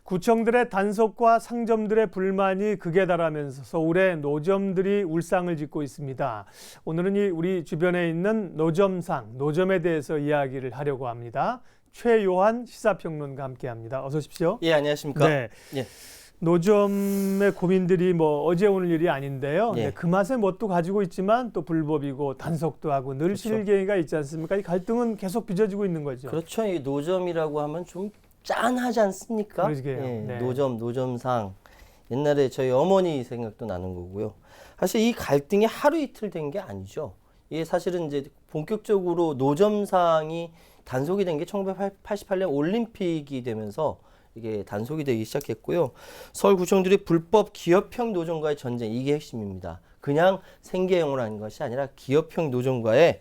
구청들의 단속과 상점들의 불만이 극에 달하면서 서울의 노점들이 울상을 짓고 있습니다. 오늘은 우리 주변에 있는 노점상, 노점에 대해서 이야기를 하려고 합니다. 최요한 시사평론가 함께합니다. 어서 오십시오. 예, 안녕하십니까. 네. 예. 노점의 고민들이 어제 오늘 일이 아닌데요. 예. 네, 그 맛에 뭣도 가지고 있지만 또 불법이고 단속도 하고 늘 그렇죠. 실갱이가 있지 않습니까? 이 갈등은 계속 빚어지고 있는 거죠. 그렇죠. 이 노점이라고 하면 좀 짠하지 않습니까? 그러게요. 예, 네. 노점상. 옛날에 저희 어머니 생각도 나는 거고요. 사실 이 갈등이 하루 이틀 된 게 아니죠. 이게 사실은 이제 본격적으로 노점상이 단속이 된 게 1988년 올림픽이 되면서 이게 단속이 되기 시작했고요. 서울구청들이 불법 기업형 노점과의 전쟁, 이게 핵심입니다. 그냥 생계형으로 하는 것이 아니라 기업형 노점과의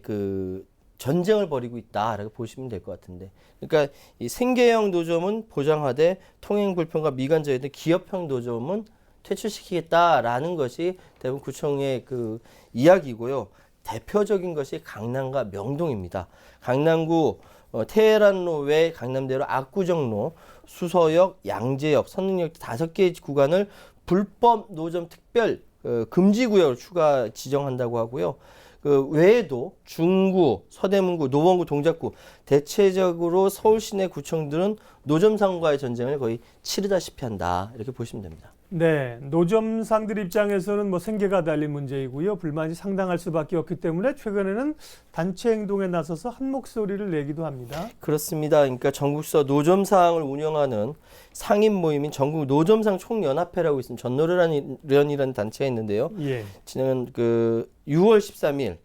그 전쟁을 벌이고 있다라고 보시면 될 것 같은데, 그러니까 이 생계형 노점은 보장하되 통행 불편과 미관 제외 등 기업형 노점은 퇴출시키겠다라는 것이 대부분 구청의 그 이야기고요. 대표적인 것이 강남과 명동입니다. 강남구 테헤란로 외 강남대로 압구정로, 수서역, 양재역, 선릉역 5개 구간을 불법 노점 특별 금지구역으로 추가 지정한다고 하고요. 그 외에도 중구, 서대문구, 노원구, 동작구 대체적으로 서울 시내 구청들은 노점상과의 전쟁을 거의 치르다시피 한다, 이렇게 보시면 됩니다. 네, 노점상들 입장에서는 생계가 달린 문제이고요. 불만이 상당할 수밖에 없기 때문에 최근에는 단체 행동에 나서서 한 목소리를 내기도 합니다. 그렇습니다. 그러니까 전국서 노점상을 운영하는 상인 모임인 전국 노점상 총연합회라고 있습니다. 전노련이라는 단체가 있는데요. 예. 지난 6월 13일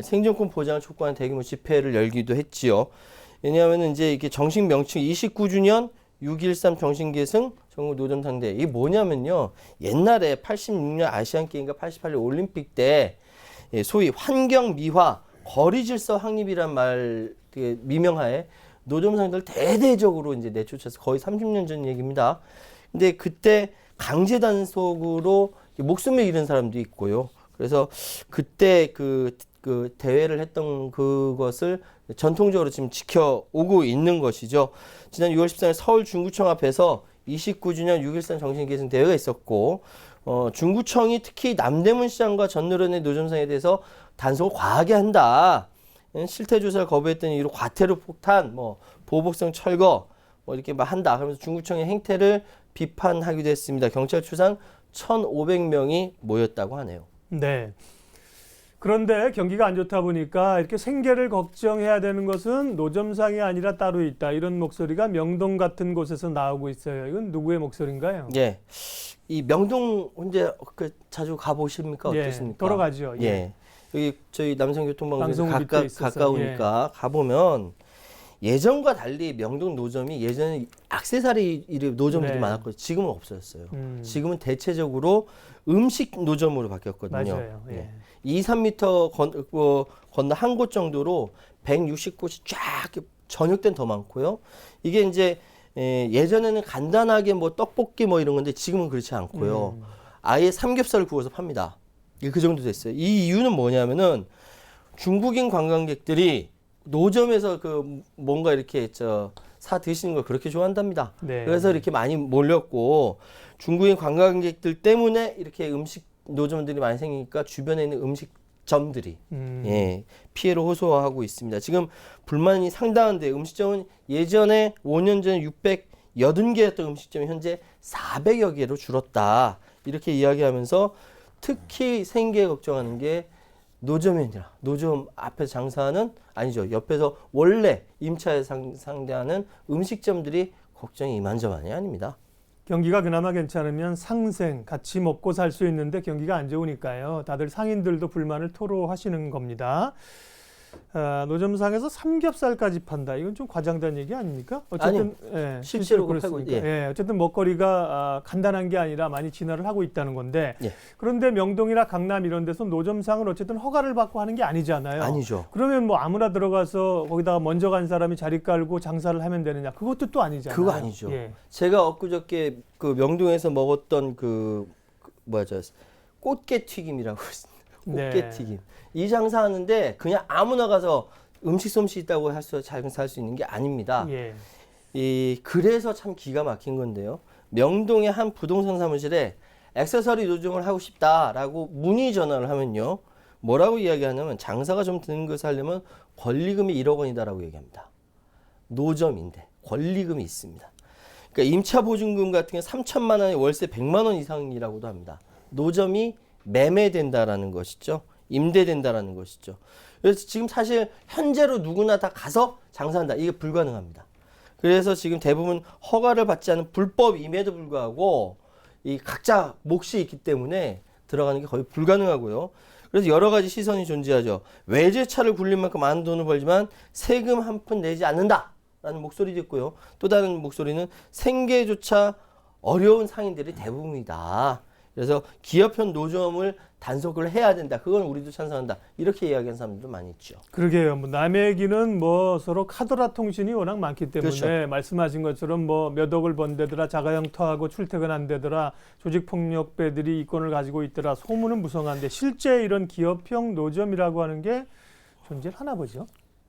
생존권 보장을 촉구하는 대규모 집회를 열기도 했지요. 왜냐하면 이제 이게 정식 명칭 29주년 6.13 정신계승 전국 노점상대. 이게 뭐냐면요. 옛날에 86년 아시안게임과 88년 올림픽 때 소위 환경미화, 거리질서 확립이란 말 미명하에 노점상들 대대적으로 이제 내쫓아서 거의 30년 전 얘기입니다. 근데 그때 강제 단속으로 목숨을 잃은 사람도 있고요. 그래서 그때 그 대회를 했던 그것을 전통적으로 지금 지켜오고 있는 것이죠. 지난 6월 14일 서울 중구청 앞에서 29주년 6.13 정신계승 대회가 있었고, 중구청이 특히 남대문 시장과 전노련의 노점상에 대해서 단속을 과하게 한다, 실태 조사를 거부했더니 이로 과태료 폭탄, 보복성 철거 이렇게 한다. 그러면서 중구청의 행태를 비판하기도 했습니다. 경찰 추산 1,500명이 모였다고 하네요. 네. 그런데 경기가 안 좋다 보니까 이렇게 생계를 걱정해야 되는 것은 노점상이 아니라 따로 있다, 이런 목소리가 명동 같은 곳에서 나오고 있어요. 이건 누구의 목소리인가요? 예, 이 명동 혼자 자주 가보십니까? 어떻습니까? 예, 돌아가죠. 예. 예, 여기 저희 남성교통방송에서 방송 가까우니까 예. 가보면 예전과 달리 명동 노점이 예전에 액세서리 노점들이 네. 많았거든요. 지금은 없어졌어요. 지금은 대체적으로 음식 노점으로 바뀌었거든요. 맞아요. 예. 2, 3m 건너 한 곳 정도로 160곳이 쫙 전역된 더 많고요. 이게 이제 예전에는 간단하게 떡볶이 이런 건데 지금은 그렇지 않고요. 아예 삼겹살을 구워서 팝니다. 그 정도 됐어요. 이 이유는 뭐냐면은 중국인 관광객들이 노점에서 뭔가 이렇게 사 드시는 걸 그렇게 좋아한답니다. 네. 그래서 이렇게 많이 몰렸고, 중국인 관광객들 때문에 이렇게 음식 노점들이 많이 생기니까 주변에 있는 음식점들이 피해를 호소하고 있습니다. 지금 불만이 상당한데, 음식점은 예전에 5년 전에 680개였던 음식점이 현재 400여 개로 줄었다, 이렇게 이야기하면서 특히 생계 걱정하는 게 노점이 아니라 노점 앞에서 장사하는, 아니죠, 옆에서 원래 임차에 상대하는 음식점들이 걱정이 이만저만이 아닙니다. 경기가 그나마 괜찮으면 상생, 같이 먹고 살 수 있는데 경기가 안 좋으니까요. 다들 상인들도 불만을 토로하시는 겁니다. 노점상에서 삼겹살까지 판다. 이건 좀 과장된 얘기 아닙니까? 어쨌든 아니, 실제로 그렇습니까? 팔고, 예. 예, 어쨌든 먹거리가 간단한 게 아니라 많이 진화를 하고 있다는 건데, 예. 그런데 명동이나 강남 이런 데서 노점상을 어쨌든 허가를 받고 하는 게 아니잖아요. 아니죠. 그러면 아무나 들어가서 거기다가 먼저 간 사람이 자리 깔고 장사를 하면 되느냐? 그것도 또 아니잖아요. 그거 아니죠. 예. 제가 엊그저께 명동에서 먹었던 꽃게 튀김이라고 있습니다. 꽃게 네. 튀김. 이 장사하는데 그냥 아무나 가서 음식 솜씨 있다고 살 수 있는 게 아닙니다. 예. 그래서 참 기가 막힌 건데요. 명동의 한 부동산 사무실에 액세서리 노점을 하고 싶다라고 문의 전화를 하면요. 뭐라고 이야기하냐면 장사가 좀 드는 것을 하려면 권리금이 1억 원이다라고 얘기합니다. 노점인데 권리금이 있습니다. 그러니까 임차 보증금 같은 게 3천만 원에 월세 100만 원 이상이라고도 합니다. 노점이 매매된다라는 것이죠. 임대된다라는 것이죠. 그래서 지금 사실 현재로 누구나 다 가서 장사한다. 이게 불가능합니다. 그래서 지금 대부분 허가를 받지 않은 불법임에도 불구하고 이 각자 몫이 있기 때문에 들어가는 게 거의 불가능하고요. 그래서 여러 가지 시선이 존재하죠. 외제차를 굴린 만큼 많은 돈을 벌지만 세금 한 푼 내지 않는다라는 목소리도 있고요. 또 다른 목소리는 생계조차 어려운 상인들이 대부분이다. 그래서 기업형 노점을 단속을 해야 된다. 그건 우리도 찬성한다. 이렇게 이야기하는 사람들도 많이 있죠. 그러게요. 뭐 남의 얘기는 뭐 서로 카더라 통신이 워낙 많기 때문에 그렇죠. 말씀하신 것처럼 뭐 몇 억을 번 데더라, 자가용 터하고 출퇴근한 데더라, 조직폭력배들이 이권을 가지고 있더라, 소문은 무성한데 실제 이런 기업형 노점이라고 하는 게 존재하나 보죠.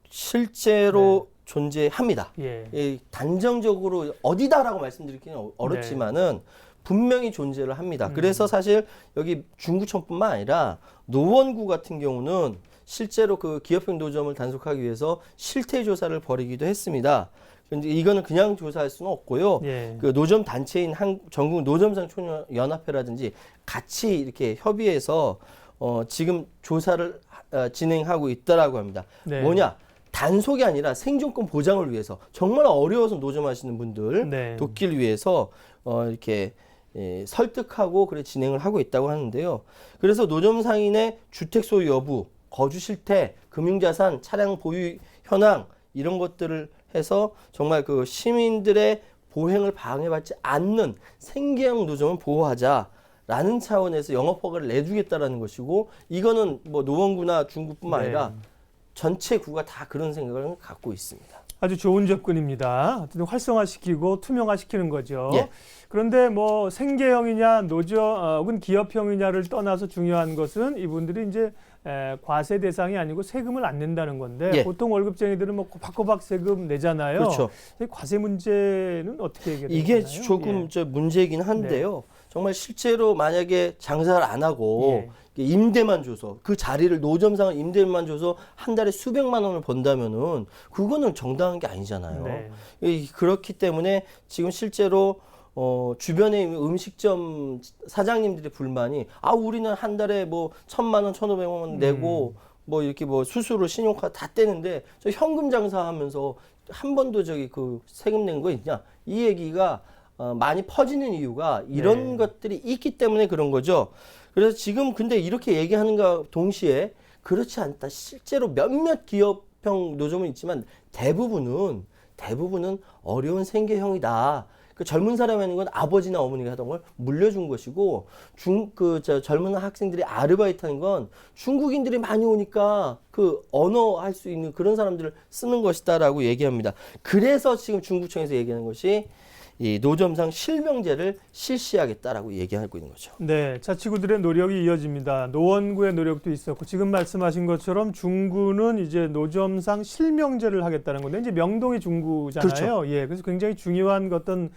실제로 존재합니다. 예. 단정적으로 어디다라고 말씀드리기는 어렵지만은 분명히 존재를 합니다. 그래서 사실 여기 중구청뿐만 아니라 노원구 같은 경우는 실제로 그 기업형 노점을 단속하기 위해서 실태 조사를 벌이기도 했습니다. 근데 이거는 그냥 조사할 수는 없고요. 예. 그 노점 단체인 전국 노점상 총연합회라든지 같이 이렇게 협의해서 지금 조사를 진행하고 있다라고 합니다. 네. 뭐냐? 단속이 아니라 생존권 보장을 위해서 정말 어려워서 노점하시는 분들 네. 돕기를 위해서 이렇게 설득하고 그래 진행을 하고 있다고 하는데요. 그래서 노점 상인의 주택 소유 여부, 거주 실태, 금융자산, 차량 보유 현황 이런 것들을 해서 정말 그 시민들의 보행을 방해받지 않는 생계형 노점을 보호하자라는 차원에서 영업 허가를 내주겠다라는 것이고 이거는 뭐 노원구나 중구뿐만 네. 아니라 전체 구가 다 그런 생각을 갖고 있습니다. 아주 좋은 접근입니다. 어쨌든 활성화시키고 투명화시키는 거죠. 예. 그런데 뭐 생계형이냐 노조 혹은 기업형이냐를 떠나서 중요한 것은 이분들이 이제 과세 대상이 아니고 세금을 안 낸다는 건데 예. 보통 월급쟁이들은 뭐 꼬박꼬박 세금 내잖아요. 그렇죠. 과세 문제는 어떻게 해결되나요? 이게 조금 저 문제이긴 한데요. 정말 실제로 만약에 장사를 안 하고 임대만 줘서 그 자리를 노점상을 임대만 줘서 한 달에 수백만 원을 번다면은 그거는 정당한 게 아니잖아요. 네. 그렇기 때문에 지금 실제로 주변에 있는 음식점 사장님들의 불만이 우리는 한 달에 뭐 1,000만 원, 1,500원 내고 뭐 이렇게 뭐 수수료 신용카드 다 떼는데 저 현금 장사하면서 한 번도 저기 그 세금 낸 거 있냐? 이 얘기가 많이 퍼지는 이유가 이런 것들이 있기 때문에 그런 거죠. 그래서 지금 근데 이렇게 얘기하는가 동시에 그렇지 않다. 실제로 몇몇 기업형 노점은 있지만 대부분은 어려운 생계형이다. 그 젊은 사람이 하는 건 아버지나 어머니가 하던 걸 물려준 것이고 젊은 학생들이 아르바이트하는 건 중국인들이 많이 오니까 그 언어 할 수 있는 그런 사람들을 쓰는 것이다라고 얘기합니다. 그래서 지금 중구청에서 얘기하는 것이 이 노점상 실명제를 실시하겠다라고 얘기하고 있는 거죠. 네, 자치구들의 노력이 이어집니다. 노원구의 노력도 있었고 지금 말씀하신 것처럼 중구는 이제 노점상 실명제를 하겠다는 건데 이제 명동이 중구잖아요. 그렇죠. 예, 그래서 굉장히 중요한 어떤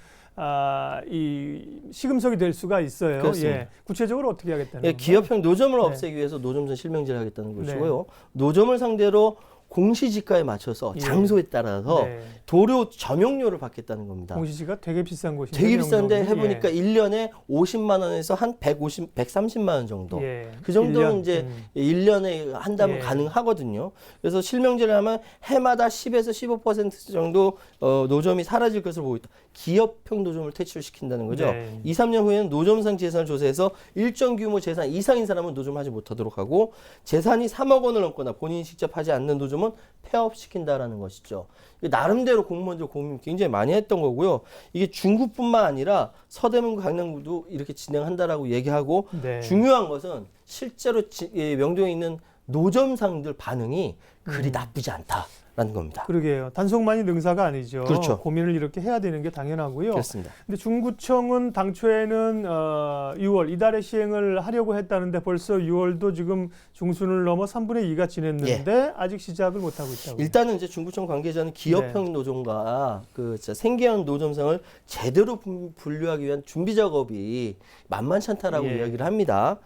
이 시금석이 될 수가 있어요. 그렇습니다. 예, 구체적으로 어떻게 하겠다는 건가요? 기업형 노점을 네. 없애기 위해서 노점상 실명제를 하겠다는 것이고요. 노점을 상대로 공시지가에 맞춰서 장소에 따라서 도료 전용료를 받겠다는 겁니다. 공시지가 되게 비싼 곳이죠. 되게 비싼데 명동이. 해보니까 1년에 50만 원에서 한 130만 원 정도. 그 정도는 1년. 이제 1년에 한다면 가능하거든요. 그래서 실명제를 하면 해마다 10에서 15% 정도 노점이 사라질 것을 보고 있다. 기업형 노점을 퇴출시킨다는 거죠. 2, 3년 후에는 노점상 재산을 조사해서 일정 규모 재산 이상인 사람은 노점하지 못하도록 하고 재산이 3억 원을 넘거나 본인이 직접 하지 않는 노점은 폐업시킨다라는 것이죠. 나름대로 공무원들 고민 굉장히 많이 했던 거고요. 이게 중구뿐만 아니라 서대문구, 강남구도 이렇게 진행한다라고 얘기하고 중요한 것은 실제로 명동에 있는 노점상들 반응이 그리 나쁘지 않다. 겁니다. 그러게요. 단속만이 능사가 아니죠. 그렇죠. 고민을 이렇게 해야 되는 게 당연하고요. 그렇습니다. 근데 중구청은 당초에는 6월 이달에 시행을 하려고 했다는데 벌써 6월도 지금 중순을 넘어 3분의 2가 지났는데 아직 시작을 못 하고 있다고요. 일단은 이제 중구청 관계자는 기업형 노점과 그 생계형 노점상을 제대로 분류하기 위한 준비 작업이 만만치 않다라고 이야기를 합니다.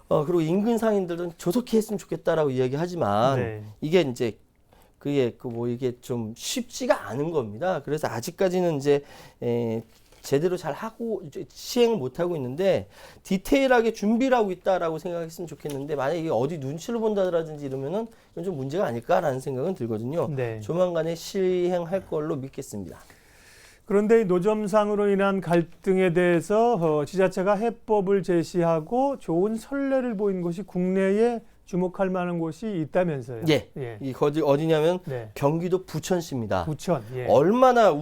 그리고 인근 상인들은 조속히 했으면 좋겠다라고 이야기하지만 이게 이제 그게 이게 좀 쉽지가 않은 겁니다. 그래서 아직까지는 이제 제대로 잘 하고 시행을 못 하고 있는데 디테일하게 준비를 하고 있다라고 생각했으면 좋겠는데 만약에 이게 어디 눈치를 본다든지 이러면은 이건 좀 문제가 아닐까라는 생각은 들거든요. 조만간에 시행할 걸로 믿겠습니다. 그런데 노점상으로 인한 갈등에 대해서 지자체가 해법을 제시하고 좋은 선례를 보인 곳이 국내에 주목할 만한 곳이 있다면서요. 이 어디냐면 경기도 부천시입니다. 부천. 얼마나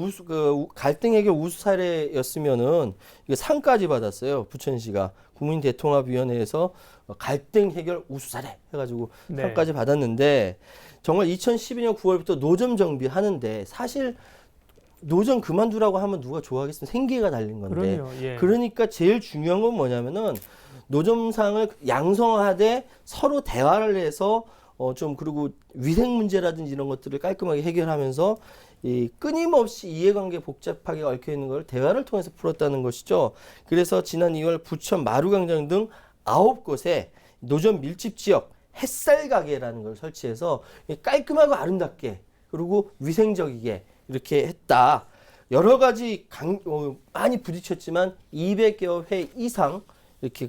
갈등 해결 우수 사례였으면은 이거 상까지 받았어요. 부천시가 국민대통합위원회에서 갈등 해결 우수 사례 해가지고 상까지 받았는데 정말 2012년 9월부터 노점 정비하는데 사실 노점 그만두라고 하면 누가 좋아하겠습니까? 생계가 달린 건데. 그러니까 제일 중요한 건 뭐냐면은 노점상을 양성화돼 서로 대화를 해서 그리고 위생 문제라든지 이런 것들을 깔끔하게 해결하면서 이 끊임없이 이해관계 복잡하게 얽혀 있는 걸 대화를 통해서 풀었다는 것이죠. 그래서 지난 2월 부천 마루광장 등 9곳에 노점 밀집 지역 햇살 가게라는 걸 설치해서 깔끔하고 아름답게 그리고 위생적이게 이렇게 했다. 여러 가지 많이 부딪혔지만 200여 회 이상 이렇게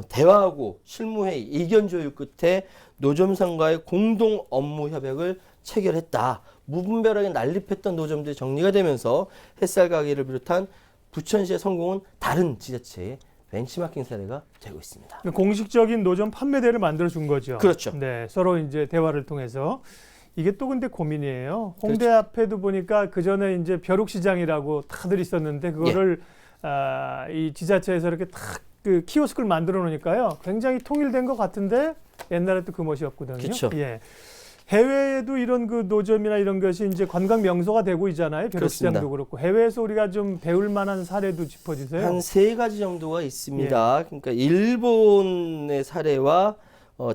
대화하고 실무회의, 의견 조율 끝에 노점상과의 공동 업무 협약을 체결했다. 무분별하게 난립했던 노점들이 정리가 되면서 햇살 가게를 비롯한 부천시의 성공은 다른 지자체의 벤치마킹 사례가 되고 있습니다. 공식적인 노점 판매대를 만들어 준 거죠. 그렇죠. 서로 이제 대화를 통해서. 이게 또 근데 고민이에요. 홍대 앞에도 보니까 그 전에 이제 벼룩시장이라고 다들 있었는데 그거를 이 지자체에서 이렇게 탁 그 키오스크를 만들어 놓으니까요. 굉장히 통일된 것 같은데 옛날에 또 그 멋이 없거든요. 그렇죠. 해외에도 이런 그 노점이나 이런 것이 이제 관광 명소가 되고 있잖아요. 벼룩시장도 그렇고. 해외에서 우리가 좀 배울 만한 사례도 짚어주세요. 한 3가지 정도가 있습니다. 그러니까 일본의 사례와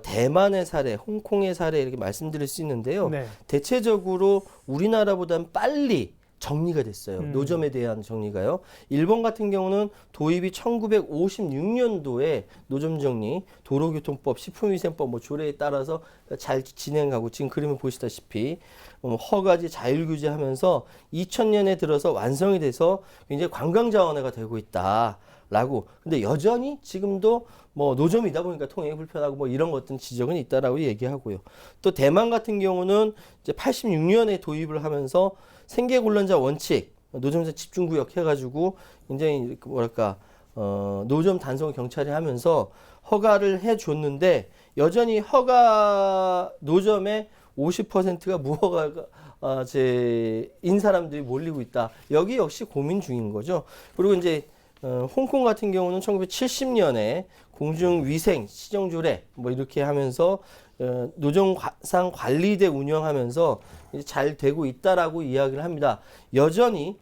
대만의 사례, 홍콩의 사례 이렇게 말씀드릴 수 있는데요. 대체적으로 우리나라보다는 빨리 정리가 됐어요. 노점에 대한 정리가요. 일본 같은 경우는 도입이 1956년도에 노점 정리, 도로교통법, 식품위생법 조례에 따라서 잘 진행하고 지금 그림을 보시다시피 허가지 자율규제하면서 2000년에 들어서 완성이 돼서 굉장히 관광자원화가 되고 있다라고. 근데 여전히 지금도 노점이다 보니까 통행이 불편하고 이런 것들은 지적은 있다라고 얘기하고요. 또 대만 같은 경우는 이제 86년에 도입을 하면서 생계곤란자 원칙, 노점자 집중구역 해가지고 굉장히 노점 단속 경찰이 하면서 허가를 해줬는데 여전히 노점의 50%가 무허가인 사람들이 몰리고 있다. 여기 역시 고민 중인 거죠. 그리고 이제 홍콩 같은 경우는 1970년에 공중위생 시정조례 이렇게 하면서 노점상 관리대 운영하면서 잘 되고 있다라고 이야기를 합니다. 여전히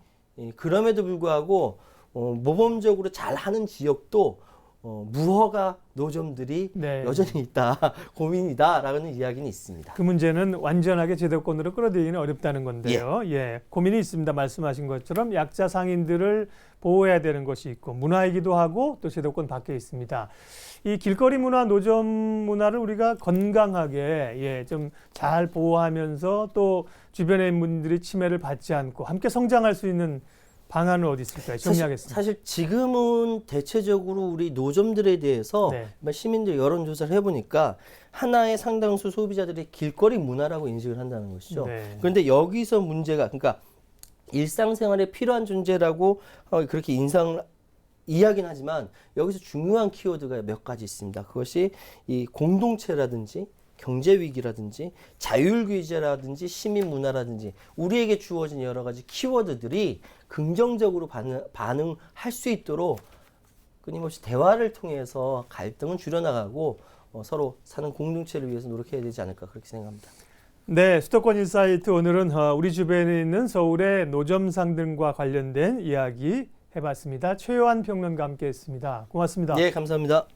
그럼에도 불구하고 모범적으로 잘하는 지역도 무허가 노점들이 여전히 있다, 고민이다라는 이야기는 있습니다. 그 문제는 완전하게 제도권으로 끌어들이기는 어렵다는 건데요. 고민이 있습니다. 말씀하신 것처럼 약자 상인들을 보호해야 되는 것이 있고 문화이기도 하고 또 제도권 밖에 있습니다. 이 길거리 문화, 노점 문화를 우리가 건강하게 좀 잘 보호하면서 또 주변의 분들이 침해를 받지 않고 함께 성장할 수 있는 방안은 어디 있을까요? 정리하겠습니다. 사실 지금은 대체적으로 우리 노점들에 대해서 시민들 여론조사를 해보니까 하나의 상당수 소비자들이 길거리 문화라고 인식을 한다는 것이죠. 그런데 여기서 문제가 그러니까 일상생활에 필요한 존재라고 그렇게 이야기는 하지만 여기서 중요한 키워드가 몇 가지 있습니다. 그것이 이 공동체라든지 경제위기라든지 자율규제라든지 시민문화라든지 우리에게 주어진 여러 가지 키워드들이 긍정적으로 반응할 수 있도록 끊임없이 대화를 통해서 갈등은 줄여나가고 서로 사는 공동체를 위해서 노력해야 되지 않을까 그렇게 생각합니다. 네, 수도권 인사이트 오늘은 우리 주변에 있는 서울의 노점상 등과 관련된 이야기 해봤습니다. 최요한 평론가 함께했습니다. 고맙습니다. 예, 감사합니다.